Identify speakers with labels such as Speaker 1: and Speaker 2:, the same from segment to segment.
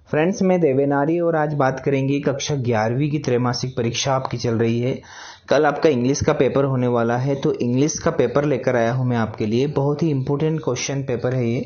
Speaker 1: Friends, मैं देवेनारी और आज बात करेंगे कक्षा 11वीं की त्रैमासिक परीक्षा आपकी चल रही है। कल आपका इंग्लिश का पेपर होने वाला है, तो इंग्लिश का पेपर लेकर आया हूं मैं आपके लिए। बहुत ही इंपॉर्टेंट क्वेश्चन पेपर है ये।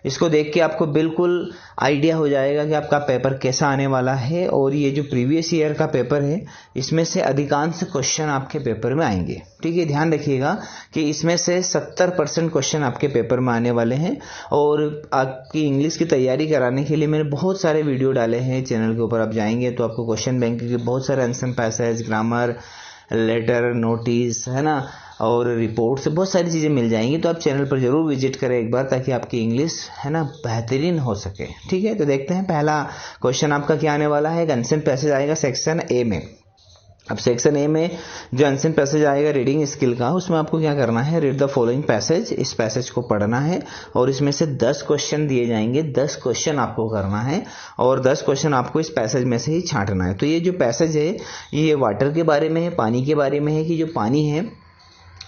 Speaker 1: इसको देख के आपको बिल्कुल आइडिया हो जाएगा कि आपका पेपर कैसा आने वाला है। और ये जो प्रीवियस ईयर का पेपर है, इसमें से अधिकांश क्वेश्चन आपके पेपर में आएंगे। ठीक है, ध्यान रखिएगा कि इसमें से 70% क्वेश्चन आपके पेपर में आने वाले हैं। और आपकी इंग्लिश की तैयारी कराने के लिए मैंने बहुत सारे वीडियो डाले हैं चैनल के ऊपर। आप जाएंगे तो आपको क्वेश्चन बैंक के बहुत सारे answer passage, grammar, letter, notice, है ना, और रिपोर्ट से बहुत सारी चीज़ें मिल जाएंगी। तो आप चैनल पर जरूर विजिट करें एक बार, ताकि आपकी इंग्लिश, है ना, बेहतरीन हो सके। ठीक है, तो देखते हैं पहला क्वेश्चन आपका क्या आने वाला है। आंसर पैसेज आएगा सेक्शन ए में। अब सेक्शन ए में जो आंसर पैसेज आएगा रीडिंग स्किल का, उसमें आपको क्या करना है, रीड द फॉलोइंग पैसेज, इस पैसेज को पढ़ना है। और इसमें से 10 क्वेश्चन दिए जाएंगे, 10 क्वेश्चन आपको करना है और 10 क्वेश्चन आपको इस पैसेज में से ही छांटना है। तो ये जो पैसेज है, ये वाटर के बारे में है, पानी के बारे में है, कि जो पानी है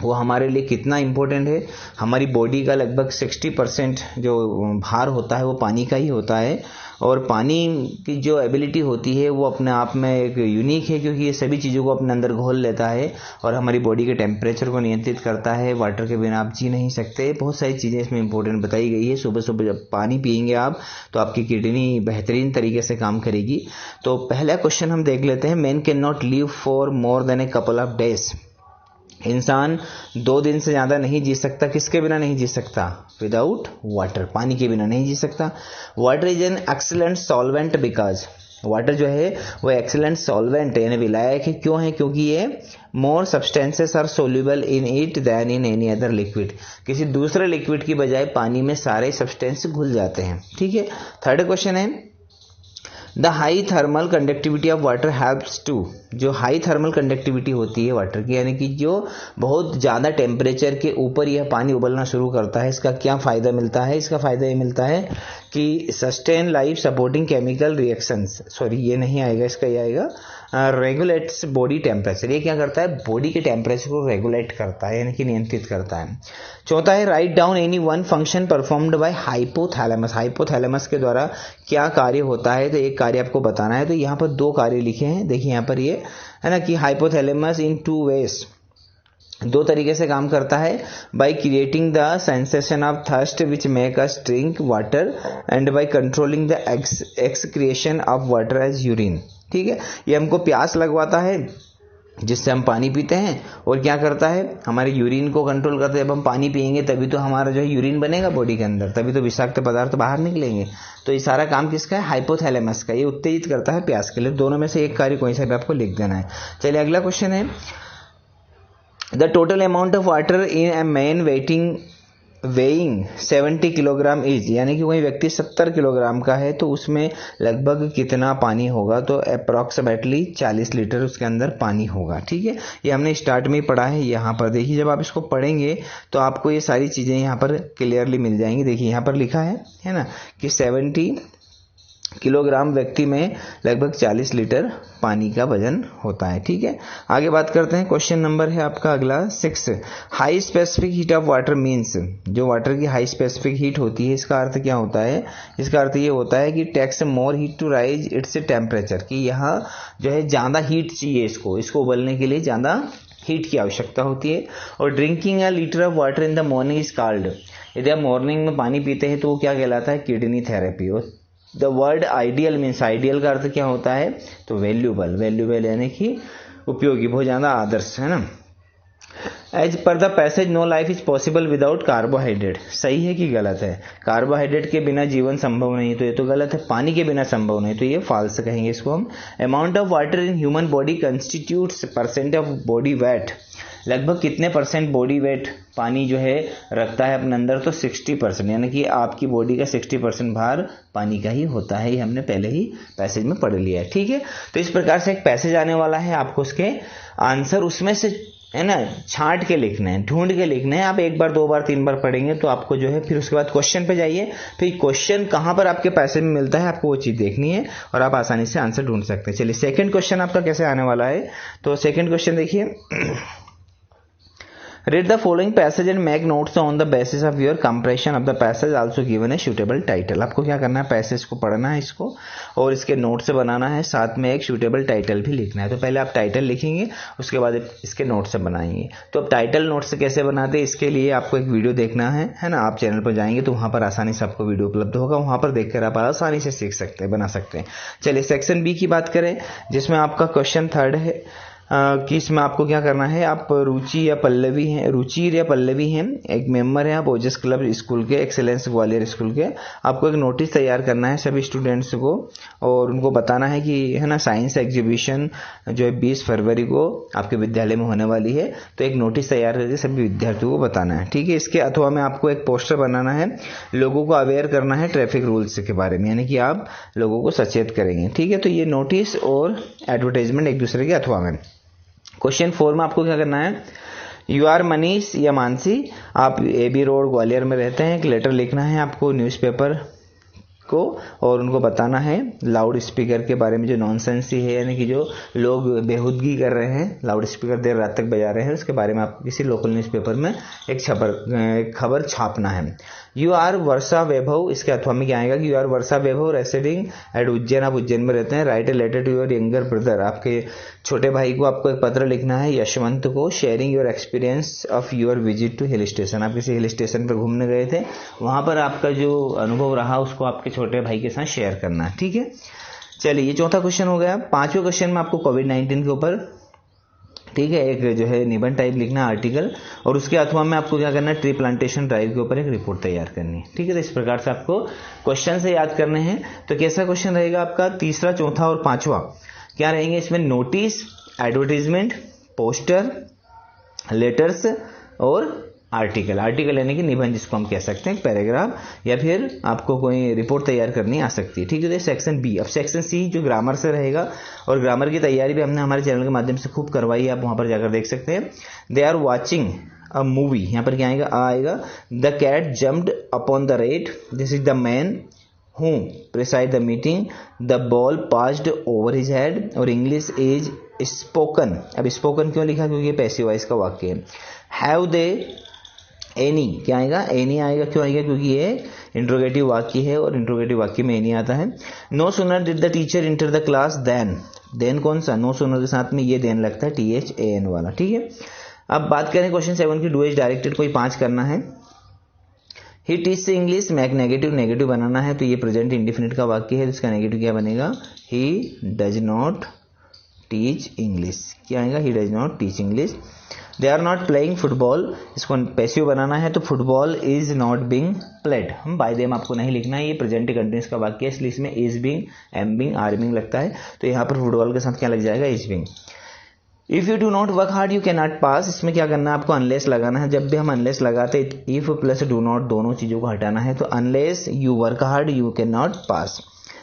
Speaker 1: वो हमारे लिए कितना इम्पोर्टेंट है। हमारी बॉडी का लगभग 60% जो भार होता है वो पानी का ही होता है। और पानी की जो एबिलिटी होती है वो अपने आप में एक यूनिक है, क्योंकि ये सभी चीज़ों को अपने अंदर घोल लेता है और हमारी बॉडी के टेम्परेचर को नियंत्रित करता है। वाटर के बिना आप जी नहीं सकते। बहुत सारी चीज़ें इसमें इंपॉर्टेंट बताई गई है। सुबह सुबह जब पानी पियेंगे आप, तो आपकी किडनी बेहतरीन तरीके से काम करेगी। तो पहला क्वेश्चन हम देख लेते हैं। Man can not live for more than a couple of days. इंसान 2 दिन से ज़्यादा नहीं जी सकता। किसके बिना नहीं जी सकता? विदाउट वाटर, पानी के बिना नहीं जी सकता। Water is an excellent solvent because, water जो है वो एक्सीलेंट सॉल्वेंट यानी विलायक है। क्यों है? क्योंकि ये more substances are soluble in it then in any other liquid. किसी दूसरे लिक्विड की बजाय पानी में सारे सब्सटेंस घुल जाते हैं। ठीक है। थर्ड क्वेश्चन है, the high thermal conductivity of water helps to. जो हाई थर्मल कंडक्टिविटी होती है वाटर की, यानी कि जो बहुत ज़्यादा टेम्परेचर के ऊपर यह पानी उबलना शुरू करता है, इसका क्या फ़ायदा मिलता है? इसका फ़ायदा ये मिलता है कि sustain life supporting chemical reactions, sorry ये नहीं आएगा, इसका ये आएगा रेगुलेट्स बॉडी टेम्परेचर। ये क्या करता है? बॉडी के टेम्परेचर को रेगुलेट करता है, यानी कि नियंत्रित करता है। चौथा है, write down any one function performed by hypothalamus. Hypothalamus के द्वारा क्या कार्य होता है, तो एक कार्य आपको बताना है। तो यहाँ पर 2 कार्य लिखे हैं, देखिए यहाँ पर ये है ना, कि हाइपोथैलेमस इन 2 वेज, 2 तरीके से काम करता है। By creating the sensation of thirst which make us drink water and by controlling the excretion of water as urine. ठीक है, ये हमको प्यास लगवाता है जिससे हम पानी पीते हैं, और क्या करता है, हमारे यूरिन को कंट्रोल करता है। जब हम पानी पिएंगे तभी तो हमारा जो है यूरिन बनेगा बॉडी के अंदर, तभी तो विषाक्त पदार्थ बाहर निकलेंगे। तो ये सारा काम किसका है? हाइपोथैलेमस का। ये उत्तेजित करता है प्यास के लिए। दोनों में से एक कार्य कोई सा भी आपको लिख देना है। चलिए अगला क्वेश्चन है, the total amount of water in a man weighing 70 kilogram is, यानी कि कोई व्यक्ति 70 किलोग्राम का है तो उसमें लगभग कितना पानी होगा? तो अप्रॉक्सीमेटली 40 लीटर उसके अंदर पानी होगा। ठीक है, ये हमने स्टार्ट में ही पढ़ा है। यहाँ पर देखिए, जब आप इसको पढ़ेंगे तो आपको ये सारी चीज़ें यहाँ पर क्लियरली मिल जाएंगी। देखिए यहाँ पर लिखा है ना, कि 70 किलोग्राम व्यक्ति में लगभग 40 लीटर पानी का वजन होता है। ठीक है, आगे बात करते हैं। क्वेश्चन नंबर है आपका अगला 6। High specific heat of water means, जो वाटर की हाई स्पेसिफिक हीट होती है, इसका अर्थ क्या होता है? इसका अर्थ ये होता है कि takes more heat to rise its temperature, कि यहाँ जो है ज़्यादा हीट चाहिए, इसको उबलने के लिए ज़्यादा हीट की आवश्यकता होती है। और drinking a litre of water in the morning is called, यदि आप मॉर्निंग में पानी पीते हैं तो वो क्या कहलाता है? Kidney therapy. The word ideal means, ideal का अर्थ क्या होता है? तो वैल्यूबल यानी कि उपयोगी, बहुत ज़्यादा आदर्श, है ना। As per the passage no life is possible without carbohydrate, सही है कि गलत है? कार्बोहाइड्रेट के बिना जीवन संभव नहीं, तो ये तो गलत है। पानी के बिना संभव नहीं, तो ये फॉल्स कहेंगे इसको हम। Amount of water in human body constitutes percent of body weight, लगभग कितने परसेंट बॉडी वेट पानी जो है रखता है अपने अंदर? तो 60%, यानी कि आपकी बॉडी का 60% भार पानी का ही होता है। ये हमने पहले ही पैसेज में पढ़ लिया है। ठीक है, तो इस प्रकार से एक पैसेज आने वाला है, आपको उसके आंसर उसमें से, है ना, छांट के लिखना है, ढूंढ के लिखना है। आप 1 बार 2 बार 3 बार पढ़ेंगे तो आपको जो है, फिर उसके बाद क्वेश्चन पे जाइए। फिर क्वेश्चन कहाँ पर आपके पैसेज में मिलता है, आपको वो चीज़ देखनी है और आप आसानी से आंसर ढूंढ सकते हैं। चलिए सेकंड क्वेश्चन आपका कैसे आने वाला है, तो सेकंड क्वेश्चन देखिए, read the following passage and make notes on the basis of your compression of the passage also given a suitable title. आपको क्या करना है, पैसेज को पढ़ना है इसको और इसके नोट्स से बनाना है, साथ में एक सूटेबल टाइटल भी लिखना है। तो पहले आप टाइटल लिखेंगे, उसके बाद इसके नोट्स से बनाएंगे। तो अब टाइटल नोट्स से कैसे बनाते हैं, इसके लिए आपको एक वीडियो देखना है ना। आप चैनल पर जाएंगे तो वहां पर आसानी से आपको वीडियो उपलब्ध होगा, वहां पर देखकर आप आसानी से सीख सकते हैं, बना सकते हैं। चलिए सेक्शन बी की बात करें, जिसमें आपका क्वेश्चन 3 है कि इसमें आपको क्या करना है, आप रुचि या पल्लवी हैं, एक मेंबर है आप ओजस क्लब स्कूल के, एक्सेलेंस ग्वालियर स्कूल के। आपको एक नोटिस तैयार करना है सभी स्टूडेंट्स को और उनको बताना है कि है ना साइंस एग्जीबिशन जो है 20 फरवरी को आपके विद्यालय में होने वाली है। तो एक नोटिस तैयार करके सभी विद्यार्थियों को बताना है, ठीक है। इसके अथवा में आपको एक पोस्टर बनाना है, लोगों को अवेयर करना है ट्रैफिक रूल्स के बारे में, यानी कि आप लोगों को सचेत करेंगे, ठीक है। तो ये नोटिस और एडवर्टाइजमेंट एक दूसरे के अथवा में। क्वेश्चन 4 में आपको क्या करना है, यू आर मनीष या मानसी, आप AB रोड ग्वालियर में रहते हैं। एक लेटर लिखना है आपको न्यूज़पेपर को और उनको बताना है लाउड स्पीकर के बारे में, जो नॉनसेंस ही है, यानी कि जो लोग बेहूदगी कर रहे हैं, लाउड स्पीकर देर रात तक बजा रहे हैं, उसके बारे में आपको किसी लोकल न्यूज़पेपर में एक खबर छापना है। यू आर वर्षा वैभव, इसके अथवा में क्या आएगा कि you are Varsha Vaibhav residing at Ujjain, आप उज्जैन में रहते हैं। Write a letter to your younger brother, आपके छोटे भाई को आपको एक पत्र लिखना है यशवंत को। Sharing your experience of your visit to hill station, आप किसी हिल स्टेशन पर घूमने गए थे, वहां पर आपका जो अनुभव रहा उसको आपके छोटे भाई के साथ शेयर करना है, ठीक है। चलिए ये चौथा क्वेश्चन हो गया। 5वें क्वेश्चन में आपको कोविड-19 के ऊपर, ठीक है, एक जो है निबंध टाइप लिखना आर्टिकल और उसके अथवा में आपको क्या करना है, ट्री प्लांटेशन ड्राइव के ऊपर एक रिपोर्ट तैयार करनी है, ठीक है। तो इस प्रकार से आपको क्वेश्चन से याद करने हैं। तो कैसा क्वेश्चन रहेगा आपका, तीसरा, चौथा और 5वां क्या रहेंगे इसमें, नोटिस, एडवर्टीजमेंट, पोस्टर, लेटर्स और आर्टिकल यानी कि निबंध जिसको हम कह सकते हैं, पैराग्राफ, या फिर आपको कोई रिपोर्ट तैयार करनी आ सकती है, ठीक है। तो सेक्शन बी। अब सेक्शन सी जो ग्रामर से रहेगा और ग्रामर की तैयारी भी हमने हमारे चैनल के माध्यम से खूब करवाई है, आप वहां पर जाकर देख सकते हैं। They are watching a movie, यहाँ पर क्या आएगा the cat jumped upon the rat, this is the man who preside the meeting, the ball passed over his head, और इंग्लिश इज स्पोकन। अब स्पोकन क्यों लिखा, क्योंकि ये पैसिव वॉइस का वाक्य है। हैव दे एनी, क्या आएगा, एनी आएगा, क्यों आएगा, क्योंकि ये इंट्रोगेटिव वाक्य है और इंट्रोगेटिव वाक्य में एनी आता है। No sooner did the teacher enter the class than कौन सा, नो सूनर के साथ में ये देन लगता है, THAN वाला, ठीक है। अब बात करें क्वेश्चन 7 की, डू एज डायरेक्टेड, कोई 5 करना है। ही टीच इंग्लिश, मैक नेगेटिव बनाना है, तो ये प्रेजेंट इंडिफिनिट का वाक्य है, तो इसका नेगेटिव क्या बनेगा, he does not teach English, क्या आएगा, he does not teach English. They are not playing football, इसको पैसिव बनाना है, तो football is not being played, हम बाय देम आपको नहीं लिखना है, ये प्रेजेंट कंटिन्यूअस का वाक्य है, इसलिए इसमें is being, am being, are being लगता है, तो यहाँ पर फुटबॉल के साथ क्या लग जाएगा, is being. If you do not work hard you can not पास, इसमें क्या करना है आपको, अनलेस लगाना है। जब भी हम अनलेस लगाते हैं, इफ प्लस डू नॉट दोनों चीजों को हटाना है, तो unless you work hard you can not pass.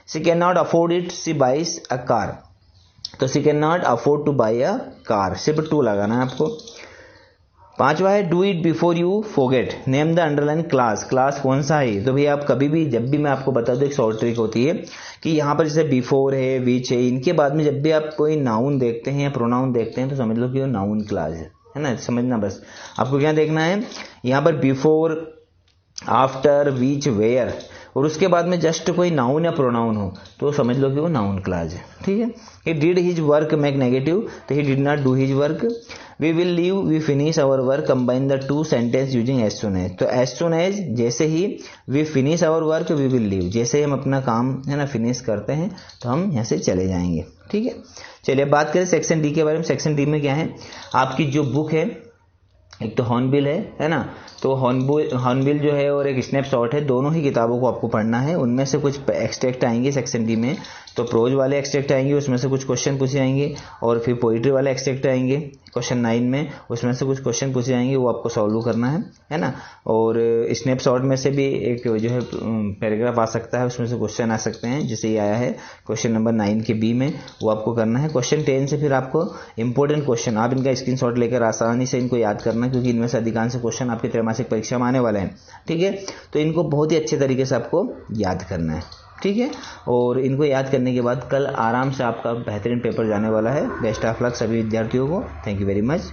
Speaker 1: She can not afford it, she buys a car, तो she can not afford to buy a car, सिर्फ 2 लगाना है आपको। 5वां है do it before you forget, name the underline clause कौन सा है, तो भैया आप कभी भी जब भी मैं आपको बता दूं, एक शॉर्ट ट्रिक होती है कि यहाँ पर जैसे बिफोर है, विच है, इनके बाद में जब भी आप कोई नाउन देखते हैं या प्रोनाउन देखते हैं तो समझ लो कि वो नाउन क्लास है ना, समझना बस। आपको क्या देखना है, यहाँ पर बिफोर, आफ्टर, विच, वेयर, और उसके बाद में जस्ट कोई नाउन या प्रोनाउन हो तो समझ लो कि वो नाउन क्लास है, ठीक है। He did his work, make negative, तो he did not do his work. We will leave, we finish our work, combine the 2 sentence using as soon as, तो एज सुन एज जैसे ही we finish our work we will leave, जैसे ही हम अपना काम है ना फिनिश करते हैं तो हम यहाँ से चले जाएंगे, ठीक है। चलिए बात करें सेक्शन डी के बारे में। सेक्शन डी में क्या है, आपकी जो बुक है, एक तो हॉर्नबिल है ना, तो हॉर्नबिल जो है और एक स्नैपशॉट है, दोनों ही किताबों को आपको पढ़ना है। उनमें से कुछ एक्सट्रैक्ट आएंगे सेक्शन डी में, तो प्रोज वाले एक्सट्रैक्ट आएंगे, उसमें से कुछ क्वेश्चन पूछे जाएंगे, और फिर पोइट्री वाले एक्सट्रैक्ट आएंगे क्वेश्चन 9 में, उसमें से कुछ क्वेश्चन पूछे जाएंगे, वो आपको सॉल्व करना है ना। और स्नैपशॉट में से भी एक जो है पैराग्राफ आ सकता है, उसमें से क्वेश्चन आ सकते हैं, जैसे ये आया है क्वेश्चन नंबर 9 के बी में, वो आपको करना है। क्वेश्चन 10 से फिर आपको इंपॉर्टेंट क्वेश्चन, आप इनका स्क्रीनशॉट लेकर आसानी से इनको याद करना, क्योंकि इनमें से अधिकांश क्वेश्चन आपकी त्रैमासिक परीक्षा में आने वाले हैं, ठीक है। तो इनको बहुत ही अच्छे तरीके से आपको याद करना है, ठीक है। और इनको याद करने के बाद कल आराम से आपका बेहतरीन पेपर जाने वाला है। बेस्ट ऑफ लक सभी विद्यार्थियों को। Thank you very much.